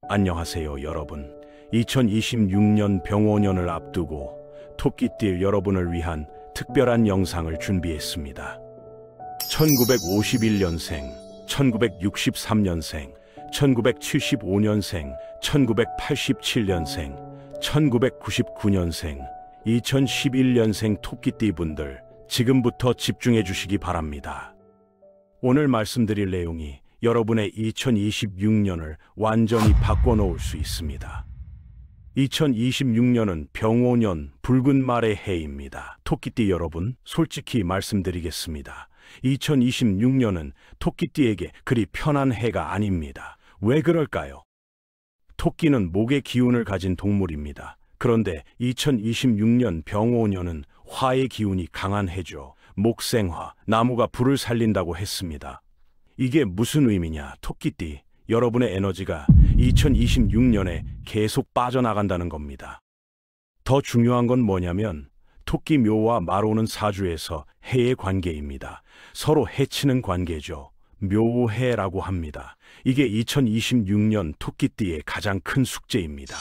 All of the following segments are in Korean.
안녕하세요, 여러분. 2026년 병오년을 앞두고 토끼띠 여러분을 위한 특별한 영상을 준비했습니다. 1951년생, 1963년생, 1975년생, 1987년생, 1999년생, 2011년생 토끼띠 분들, 지금부터 집중해 주시기 바랍니다. 오늘 말씀드릴 내용이 여러분의 2026년을 완전히 바꿔놓을 수 있습니다. 2026년은 병오년 붉은 말의 해입니다. 토끼띠 여러분, 솔직히 말씀드리겠습니다. 2026년은 토끼띠에게 그리 편한 해가 아닙니다. 왜 그럴까요? 토끼는 목의 기운을 가진 동물입니다. 그런데 2026년 병오년은 화의 기운이 강한 해죠. 목생화, 나무가 불을 살린다고 했습니다. 이게 무슨 의미냐? 토끼띠, 여러분의 에너지가 2026년에 계속 빠져나간다는 겁니다. 더 중요한 건 뭐냐면 토끼 묘와 마로는 사주에서 해의 관계입니다. 서로 해치는 관계죠. 묘해라고 합니다. 이게 2026년 토끼띠의 가장 큰 숙제입니다.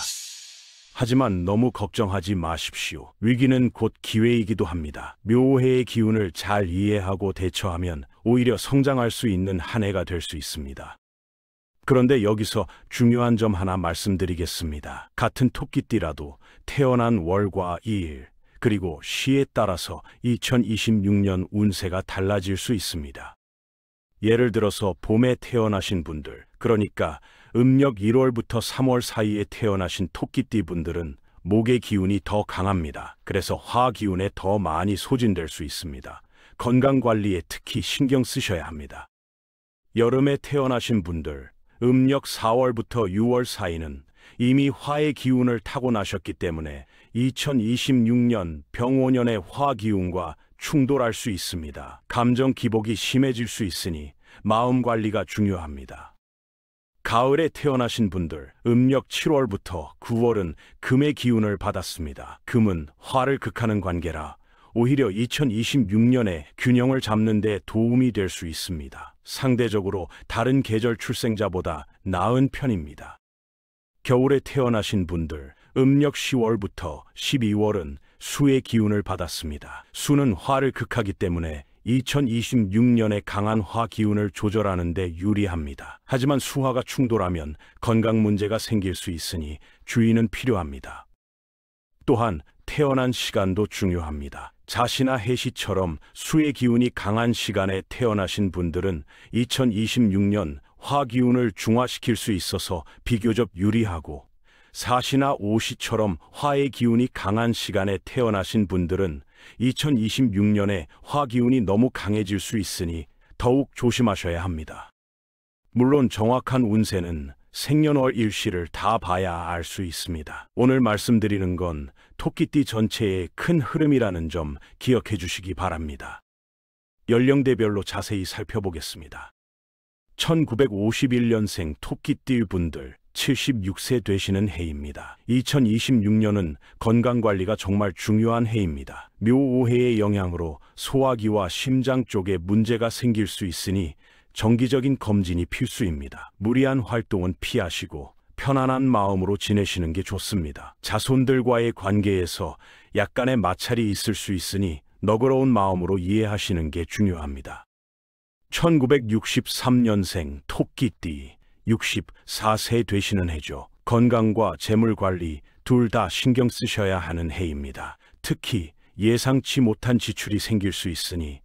하지만 너무 걱정하지 마십시오. 위기는 곧 기회이기도 합니다. 묘해의 기운을 잘 이해하고 대처하면 오히려 성장할 수 있는 한 해가 될 수 있습니다. 그런데 여기서 중요한 점 하나 말씀드리겠습니다. 같은 토끼띠라도 태어난 월과 일, 그리고 시에 따라서 2026년 운세가 달라질 수 있습니다. 예를 들어서 봄에 태어나신 분들, 그러니까 음력 1월부터 3월 사이에 태어나신 토끼띠 분들은 목의 기운이 더 강합니다. 그래서 화 기운에 더 많이 소진될 수 있습니다. 건강관리에 특히 신경 쓰셔야 합니다. 여름에 태어나신 분들, 음력 4월부터 6월 사이는 이미 화의 기운을 타고나셨기 때문에 2026년 병오년의 화 기운과 충돌할 수 있습니다. 감정 기복이 심해질 수 있으니 마음 관리가 중요합니다. 가을에 태어나신 분들, 음력 7월부터 9월은 금의 기운을 받았습니다. 금은 화를 극하는 관계라 오히려 2026년에 균형을 잡는 데 도움이 될 수 있습니다. 상대적으로 다른 계절 출생자보다 나은 편입니다. 겨울에 태어나신 분들, 음력 10월부터 12월은 수의 기운을 받았습니다. 수는 화를 극하기 때문에 2026년에 강한 화 기운을 조절하는 데 유리합니다. 하지만 수화가 충돌하면 건강 문제가 생길 수 있으니 주의는 필요합니다. 또한 태어난 시간도 중요합니다. 자시나 해시처럼 수의 기운이 강한 시간에 태어나신 분들은 2026년 화 기운을 중화시킬 수 있어서 비교적 유리하고, 사시나 오시처럼 화의 기운이 강한 시간에 태어나신 분들은 2026년에 화 기운이 너무 강해질 수 있으니 더욱 조심하셔야 합니다. 물론 정확한 운세는 생년월 일시를 다 봐야 알 수 있습니다. 오늘 말씀드리는 건 토끼띠 전체의 큰 흐름이라는 점 기억해 주시기 바랍니다. 연령대별로 자세히 살펴보겠습니다. 1951년생 토끼띠 분들, 76세 되시는 해입니다. 2026년은 건강관리가 정말 중요한 해입니다. 묘오해의 영향으로 소화기와 심장 쪽에 문제가 생길 수 있으니 정기적인 검진이 필수입니다. 무리한 활동은 피하시고 편안한 마음으로 지내시는 게 좋습니다. 자손들과의 관계에서 약간의 마찰이 있을 수 있으니 너그러운 마음으로 이해하시는 게 중요합니다. 1963년생 토끼띠, 64세 되시는 해죠. 건강과 재물관리 둘 다 신경 쓰셔야 하는 해입니다. 특히 예상치 못한 지출이 생길 수 있으니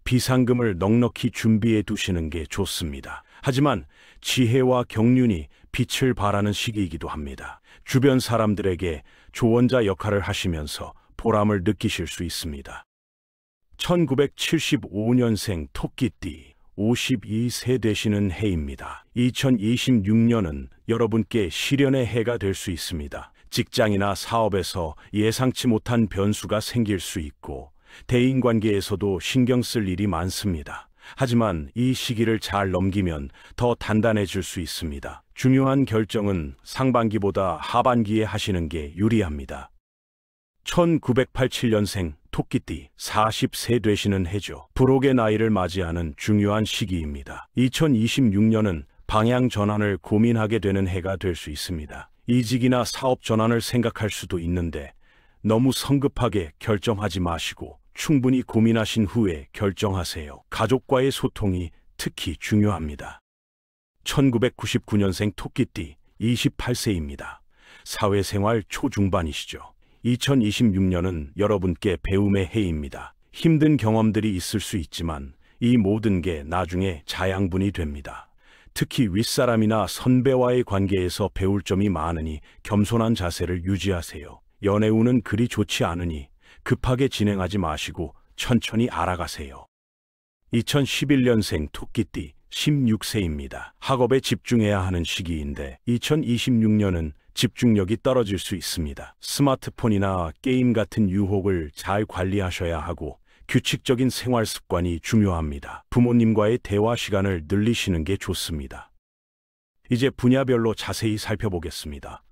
비상금을 넉넉히 준비해 두시는 게 좋습니다. 하지만 지혜와 경륜이 빛을 발하는 시기이기도 합니다. 주변 사람들에게 조언자 역할을 하시면서 보람을 느끼실 수 있습니다. 1975년생 토끼띠, 52세 되시는 해입니다. 2026년은 여러분께 시련의 해가 될 수 있습니다. 직장이나 사업에서 예상치 못한 변수가 생길 수 있고 대인관계에서도 신경 쓸 일이 많습니다. 하지만 이 시기를 잘 넘기면 더 단단해질 수 있습니다. 중요한 결정은 상반기보다 하반기에 하시는 게 유리합니다. 1987년생 토끼띠, 40세 되시는 해죠. 불혹의 나이를 맞이하는 중요한 시기입니다. 2026년은 방향 전환을 고민하게 되는 해가 될 수 있습니다. 이직이나 사업 전환을 생각할 수도 있는데 너무 성급하게 결정하지 마시고 충분히 고민하신 후에 결정하세요. 가족과의 소통이 특히 중요합니다. 1999년생 토끼띠 28세입니다. 사회생활 초중반이시죠. 2026년은 여러분께 배움의 해입니다. 힘든 경험들이 있을 수 있지만 이 모든 게 나중에 자양분이 됩니다. 특히 윗사람이나 선배와의 관계에서 배울 점이 많으니 겸손한 자세를 유지하세요. 연애운은 그리 좋지 않으니 급하게 진행하지 마시고 천천히 알아가세요. 2011년생 토끼띠 16세입니다. 학업에 집중해야 하는 시기인데 2026년은 집중력이 떨어질 수 있습니다. 스마트폰이나 게임 같은 유혹을 잘 관리하셔야 하고 규칙적인 생활 습관이 중요합니다. 부모님과의 대화 시간을 늘리시는 게 좋습니다. 이제 분야별로 자세히 살펴보겠습니다.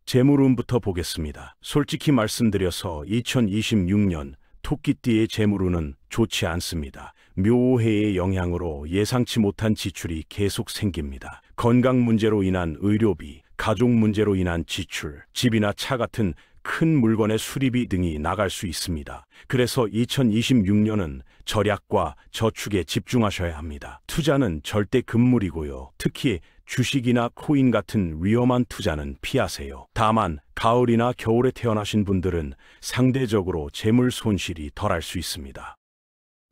재물운부터 보겠습니다. 솔직히 말씀드려서 2026년 토끼띠의 재물운은 좋지 않습니다. 묘해의 영향으로 예상치 못한 지출이 계속 생깁니다. 건강 문제로 인한 의료비, 가족 문제로 인한 지출, 집이나 차 같은 큰 물건의 수리비 등이 나갈 수 있습니다. 그래서 2026년은 절약과 저축에 집중하셔야 합니다. 투자는 절대 금물이고요. 특히 주식이나 코인 같은 위험한 투자는 피하세요. 다만 가을이나 겨울에 태어나신 분들은 상대적으로 재물 손실이 덜할 수 있습니다.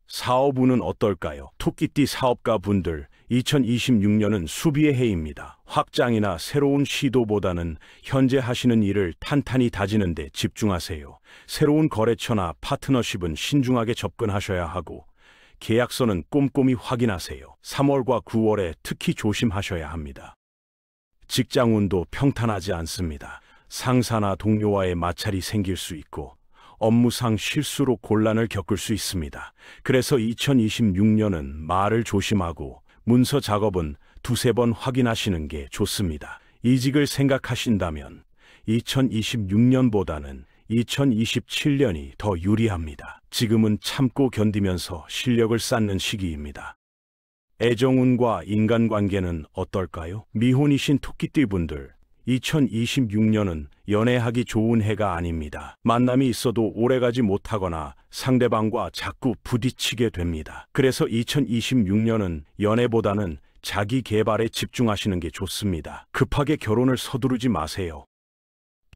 사업운은 어떨까요? 토끼띠 사업가 분들, 2026년은 수비의 해입니다. 확장이나 새로운 시도보다는 현재 하시는 일을 탄탄히 다지는 데 집중하세요. 새로운 거래처나 파트너십은 신중하게 접근하셔야 하고 계약서는 꼼꼼히 확인하세요. 3월과 9월에 특히 조심하셔야 합니다. 직장운도 평탄하지 않습니다. 상사나 동료와의 마찰이 생길 수 있고 업무상 실수로 곤란을 겪을 수 있습니다. 그래서 2026년은 말을 조심하고 문서 작업은 두세 번 확인하시는 게 좋습니다. 이직을 생각하신다면 2026년보다는 2027년이 더 유리합니다. 지금은 참고 견디면서 실력을 쌓는 시기입니다. 애정운과 인간관계는 어떨까요? 미혼이신 토끼띠 분들, 2026년은 연애하기 좋은 해가 아닙니다. 만남이 있어도 오래가지 못하거나 상대방과 자꾸 부딪히게 됩니다. 그래서 2026년은 연애보다는 자기 개발에 집중하시는 게 좋습니다. 급하게 결혼을 서두르지 마세요.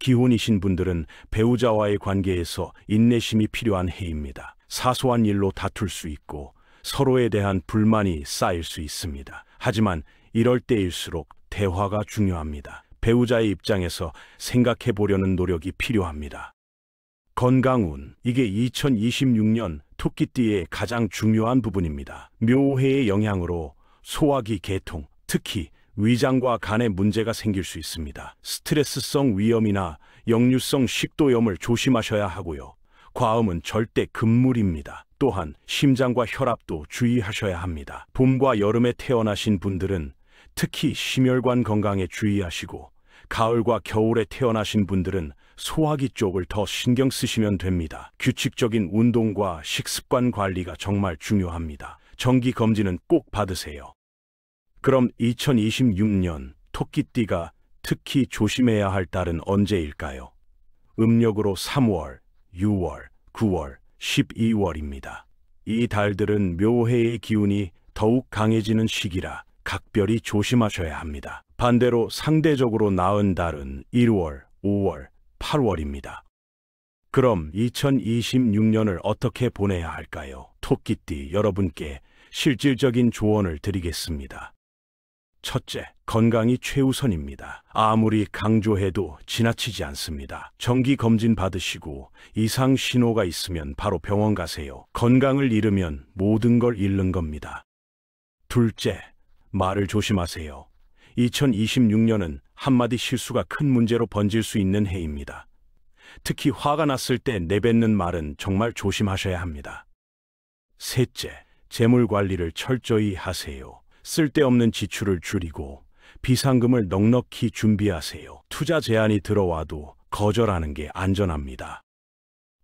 기혼이신 분들은 배우자와의 관계에서 인내심이 필요한 해입니다. 사소한 일로 다툴 수 있고 서로에 대한 불만이 쌓일 수 있습니다. 하지만 이럴 때일수록 대화가 중요합니다. 배우자의 입장에서 생각해 보려는 노력이 필요합니다. 건강운, 이게 2026년 토끼띠의 가장 중요한 부분입니다. 묘해의 영향으로 소화기 개통, 특히 위장과 간에 문제가 생길 수 있습니다. 스트레스성 위염이나 역류성 식도염을 조심하셔야 하고요. 과음은 절대 금물입니다. 또한 심장과 혈압도 주의하셔야 합니다. 봄과 여름에 태어나신 분들은 특히 심혈관 건강에 주의하시고 가을과 겨울에 태어나신 분들은 소화기 쪽을 더 신경 쓰시면 됩니다. 규칙적인 운동과 식습관 관리가 정말 중요합니다. 정기 검진은 꼭 받으세요. 그럼 2026년 토끼띠가 특히 조심해야 할 달은 언제일까요? 음력으로 3월, 6월, 9월, 12월입니다. 이 달들은 묘해의 기운이 더욱 강해지는 시기라 각별히 조심하셔야 합니다. 반대로 상대적으로 나은 달은 1월, 5월, 8월입니다. 그럼 2026년을 어떻게 보내야 할까요? 토끼띠 여러분께 실질적인 조언을 드리겠습니다. 첫째, 건강이 최우선입니다. 아무리 강조해도 지나치지 않습니다. 정기 검진 받으시고 이상 신호가 있으면 바로 병원 가세요. 건강을 잃으면 모든 걸 잃는 겁니다. 둘째, 말을 조심하세요. 2026년은 한마디 실수가 큰 문제로 번질 수 있는 해입니다. 특히 화가 났을 때 내뱉는 말은 정말 조심하셔야 합니다. 셋째, 재물 관리를 철저히 하세요. 쓸데없는 지출을 줄이고 비상금을 넉넉히 준비하세요. 투자 제안이 들어와도 거절하는 게 안전합니다.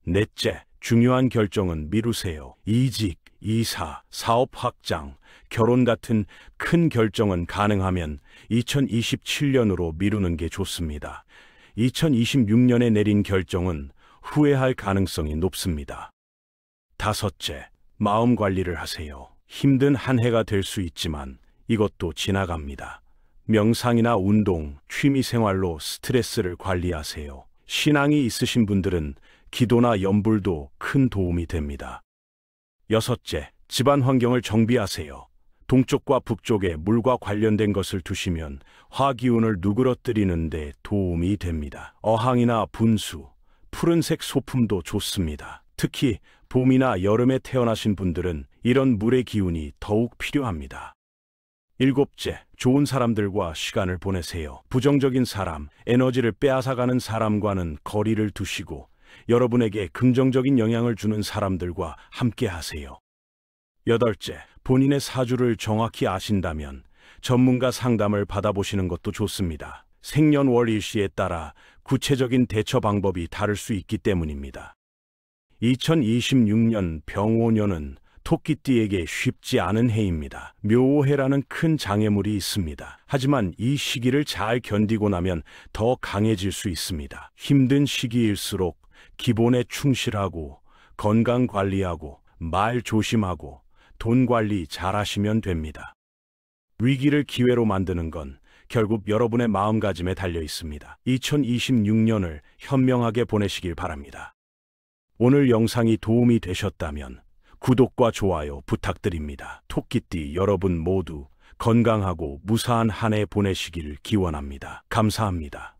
넷째, 중요한 결정은 미루세요. 이직, 이사, 사업 확장, 결혼 같은 큰 결정은 가능하면 2027년으로 미루는 게 좋습니다. 2026년에 내린 결정은 후회할 가능성이 높습니다. 다섯째, 마음 관리를 하세요. 힘든 한 해가 될 수 있지만 이것도 지나갑니다. 명상이나 운동, 취미 생활로 스트레스를 관리하세요. 신앙이 있으신 분들은 기도나 염불도 큰 도움이 됩니다. 여섯째, 집안 환경을 정비하세요. 동쪽과 북쪽에 물과 관련된 것을 두시면 화기운을 누그러뜨리는 데 도움이 됩니다. 어항이나 분수, 푸른색 소품도 좋습니다. 특히 봄이나 여름에 태어나신 분들은 이런 물의 기운이 더욱 필요합니다. 일곱째, 좋은 사람들과 시간을 보내세요. 부정적인 사람, 에너지를 빼앗아가는 사람과는 거리를 두시고 여러분에게 긍정적인 영향을 주는 사람들과 함께 하세요. 여덟째, 본인의 사주를 정확히 아신다면 전문가 상담을 받아보시는 것도 좋습니다. 생년월 일시에 따라 구체적인 대처 방법이 다를 수 있기 때문입니다. 2026년 병오년은 토끼띠에게 쉽지 않은 해입니다. 묘해라는 큰 장애물이 있습니다. 하지만 이 시기를 잘 견디고 나면 더 강해질 수 있습니다. 힘든 시기일수록 기본에 충실하고 건강 관리하고 말 조심하고 돈 관리 잘 하시면 됩니다. 위기를 기회로 만드는 건 결국 여러분의 마음가짐에 달려 있습니다. 2026년을 현명하게 보내시길 바랍니다. 오늘 영상이 도움이 되셨다면 구독과 좋아요 부탁드립니다. 토끼띠 여러분 모두 건강하고 무사한 한 해 보내시길 기원합니다. 감사합니다.